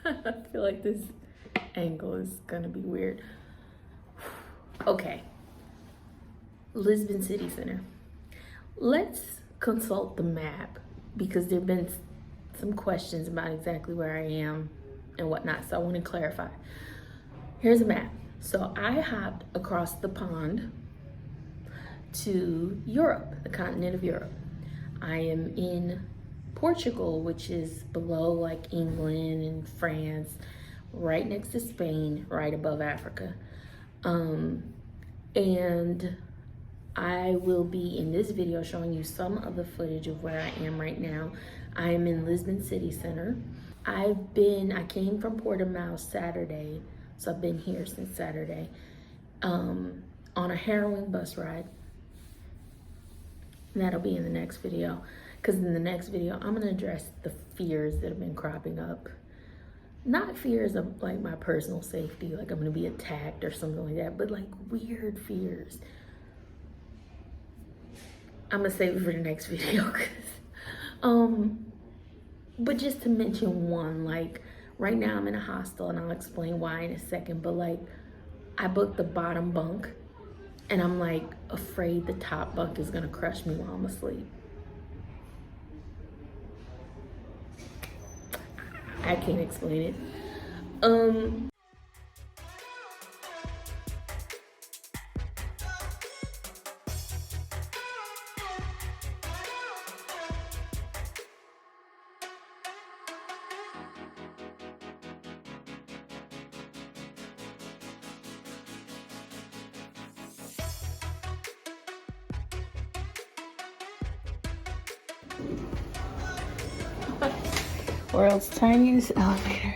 I feel like this angle is gonna be weird. Okay, Lisbon City Center. Let's consult the map because there have been some questions about exactly where I am and whatnot, so I want to clarify. Here's a map. So I hopped across the pond to Europe, the continent of Europe. I am in Portugal, which is below like England and France, right next to Spain, right above Africa. And I will be in this video showing you some of the footage of where I am right now. I am in Lisbon City Center. I came from Portimao Saturday, so I've been here since Saturday, on a harrowing bus ride. And that'll be in the next video, because in the next video, I'm gonna address the fears that have been cropping up. Not fears of like my personal safety, like I'm gonna be attacked or something like that, but like weird fears. I'm gonna save it for the next video, but just to mention one, like right now I'm in a hostel and I'll explain why in a second, but like I booked the bottom bunk and I'm like afraid the top bunk is gonna crush me while I'm asleep. I can't explain it. World's tiniest elevator.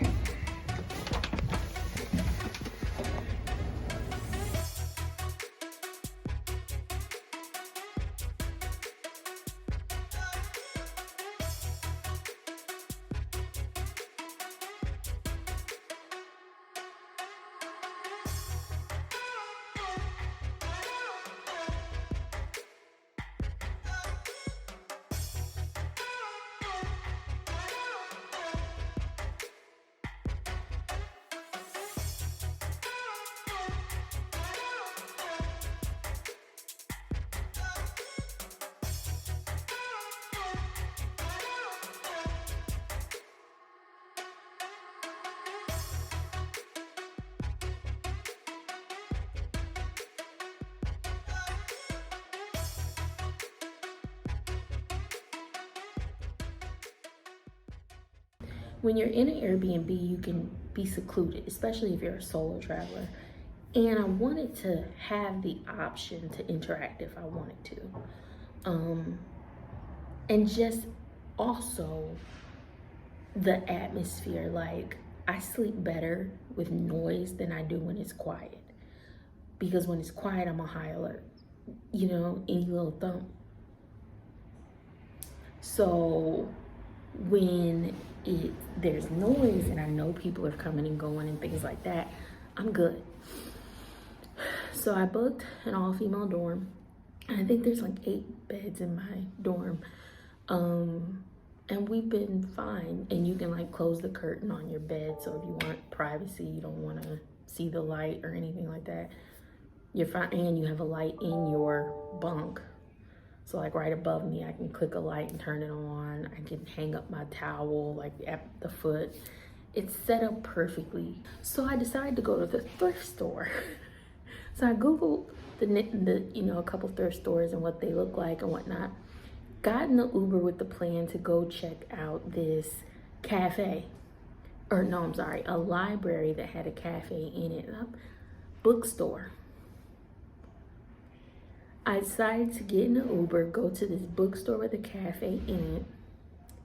When you're in an Airbnb, you can be secluded, especially if you're a solo traveler. And I wanted to have the option to interact if I wanted to. And just also the atmosphere, like I sleep better with noise than I do when it's quiet. Because when it's quiet, I'm on high alert. You know, any little thump. So when there's noise and I know people are coming and going and things like that, I'm good. So I booked an all-female dorm. I think there's like 8 beds in my dorm. And we've been fine. And you can like close the curtain on your bed. So if you want privacy, you don't want to see the light or anything like that, you're fine. And you have a light in your bunk. So like right above me, I can click a light and turn it on. I can hang up my towel like at the foot. It's set up perfectly. So I decided to go to the thrift store. So I Googled a couple thrift stores and what they look like and whatnot. Got in the Uber with the plan to go check out this cafe. Or no, I'm sorry, a library that had a cafe in it. A bookstore. I decided to get in an Uber, go to this bookstore with a cafe in it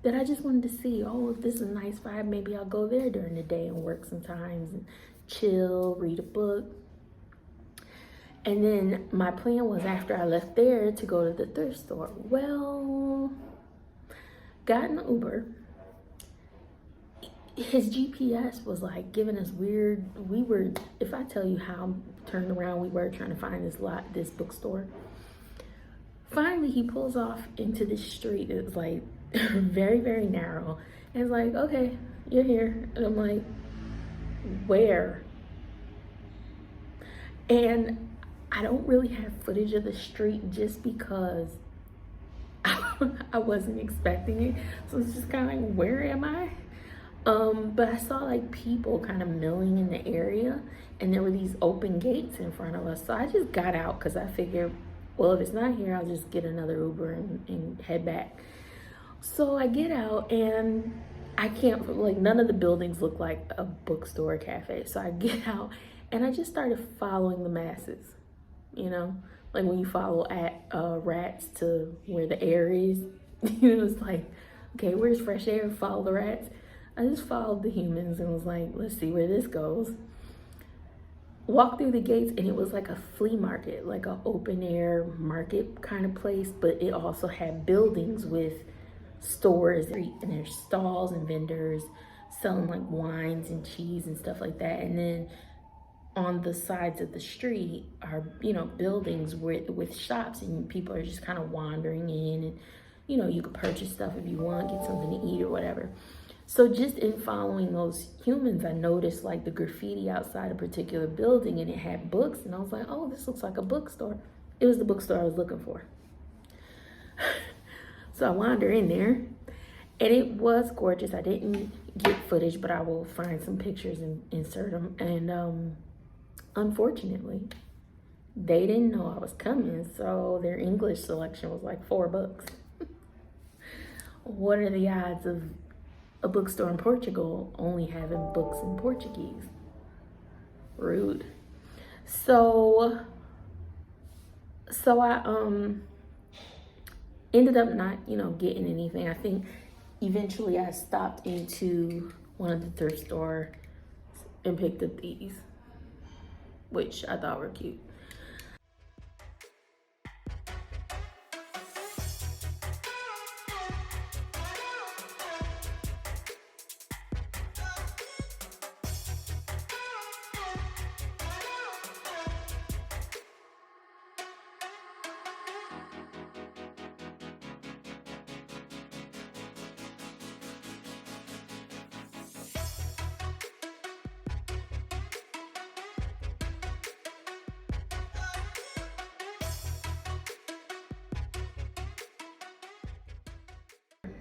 that I just wanted to see. Oh, if this is a nice vibe, maybe I'll go there during the day and work sometimes and chill, read a book. And then my plan was after I left there to go to the thrift store. Well, got in the Uber. His GPS was like giving us weird, if I tell you how turned around we were trying to find this bookstore. Finally, he pulls off into this street. It was like very, very narrow. And it's like, okay, you're here. And I'm like, where? And I don't really have footage of the street just because I wasn't expecting it. So it's just kind of like, where am I? But I saw like people kind of milling in the area, and there were these open gates in front of us. So I just got out because I figured, well, if it's not here, I'll just get another Uber and head back. So I get out, and I can't, like, none of the buildings look like a bookstore or cafe. So I get out and I just started following the masses, you know, like when you follow rats to where the air is. You know, it's like, okay, where's fresh air? Follow the rats. I just followed the humans and was like, let's see where this goes. Walked through the gates, and it was like a flea market, like an open air market kind of place, but it also had buildings with stores, and there's stalls and vendors selling like wines and cheese and stuff like that. And then on the sides of the street are, you know, buildings with shops, and people are just kind of wandering in, and, you know, you could purchase stuff if you want, get something to eat or whatever. So just in following those humans, I noticed like the graffiti outside a particular building, and it had books, and I was like, oh, this looks like a bookstore. It was the bookstore I was looking for. So I wander in there, and it was gorgeous. I didn't get footage, but I will find some pictures and insert them. And unfortunately, they didn't know I was coming, so their English selection was like 4 books. What are the odds of a bookstore in Portugal only having books in Portuguese? Rude. So I ended up not, you know, getting anything. I think eventually I stopped into one of the thrift stores and picked up these, which I thought were cute.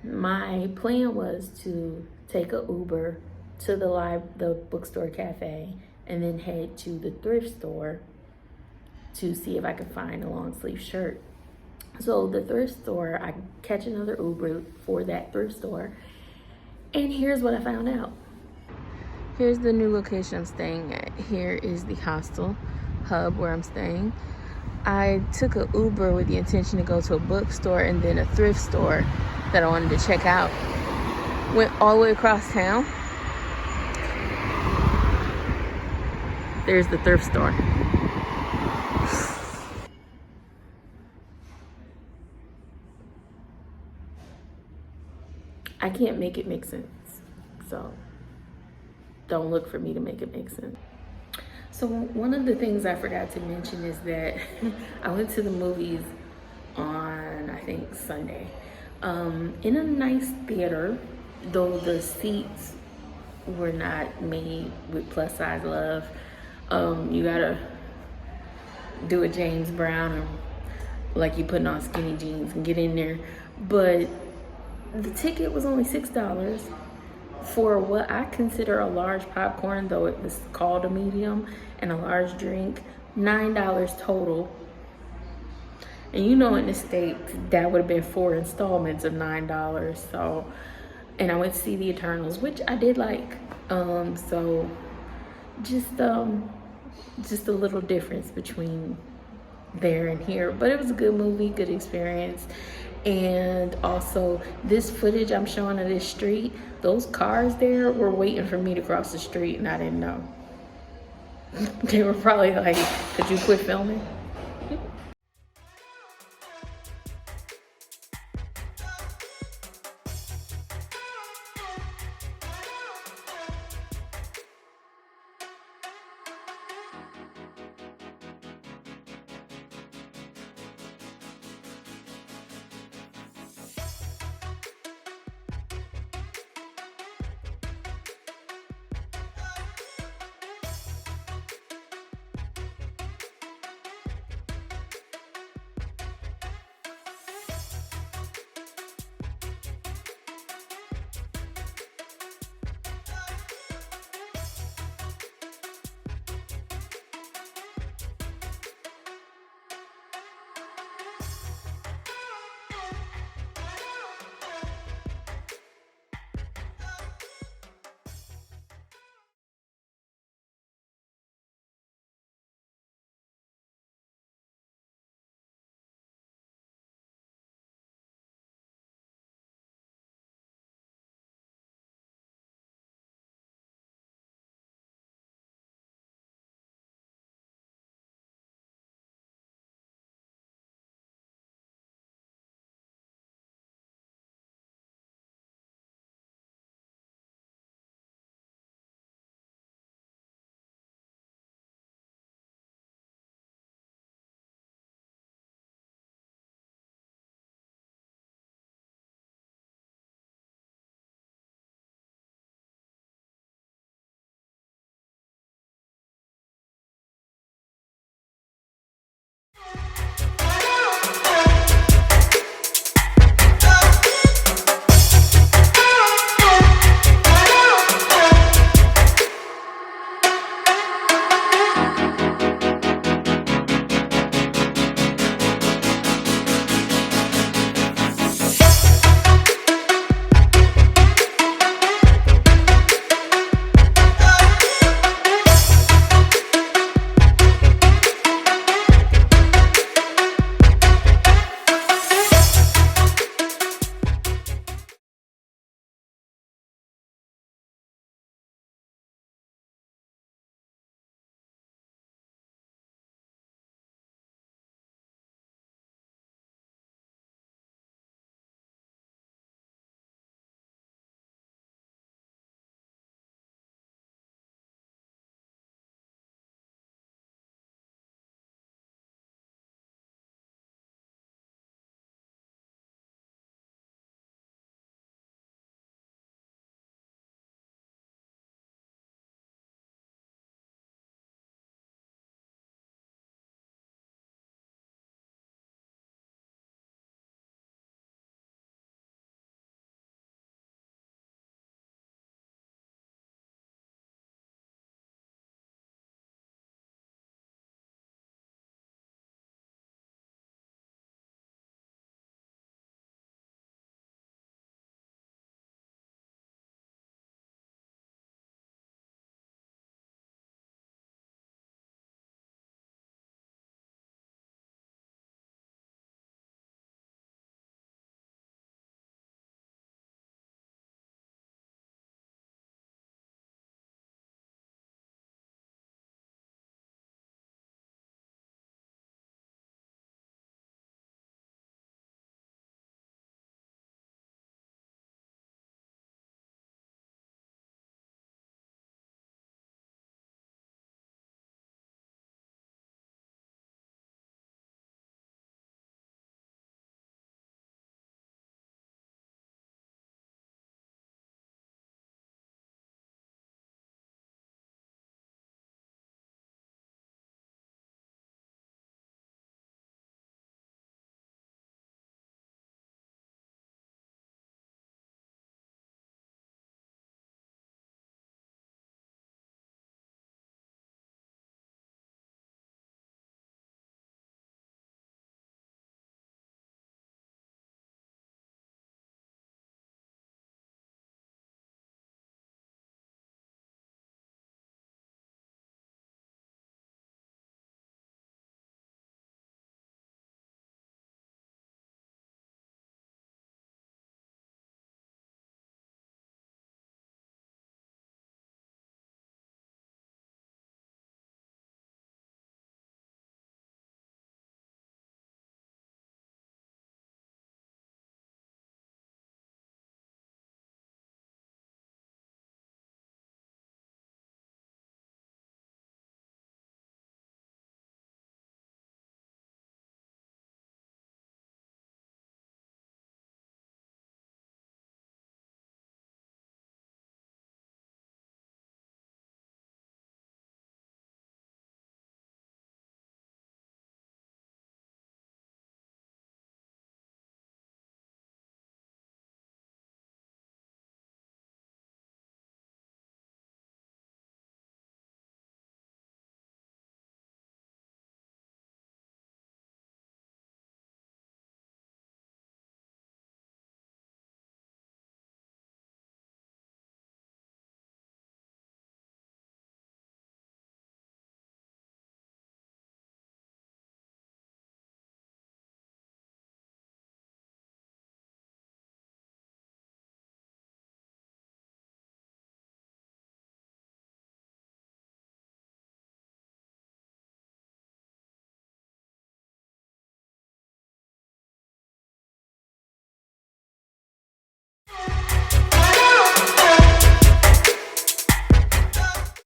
My plan was to take an Uber to the bookstore cafe, and then head to the thrift store to see if I could find a long sleeve shirt. So the thrift store, I catch another Uber for that thrift store, and here's what I found out. Here's the new location I'm staying at. Here is the hostel hub where I'm staying. I took an Uber with the intention to go to a bookstore and then a thrift store that I wanted to check out. Went all the way across town. There's the thrift store. I can't make it make sense, so don't look for me to make it make sense. So one of the things I forgot to mention is that I went to the movies on, I think, Sunday, in a nice theater, though the seats were not made with plus size love. You gotta do a James Brown, or like you putting on skinny jeans and get in there. But the ticket was only $6 for what I consider a large popcorn, though it was called a medium, and a large drink. $9 total. And you know, in the States, that would have been 4 installments of $9. So, and I went to see the Eternals, which I did like. So just a little difference between there and here, but it was a good movie, good experience. And also, this footage I'm showing of this street, those cars there were waiting for me to cross the street, and I didn't know. They were probably like, could you quit filming?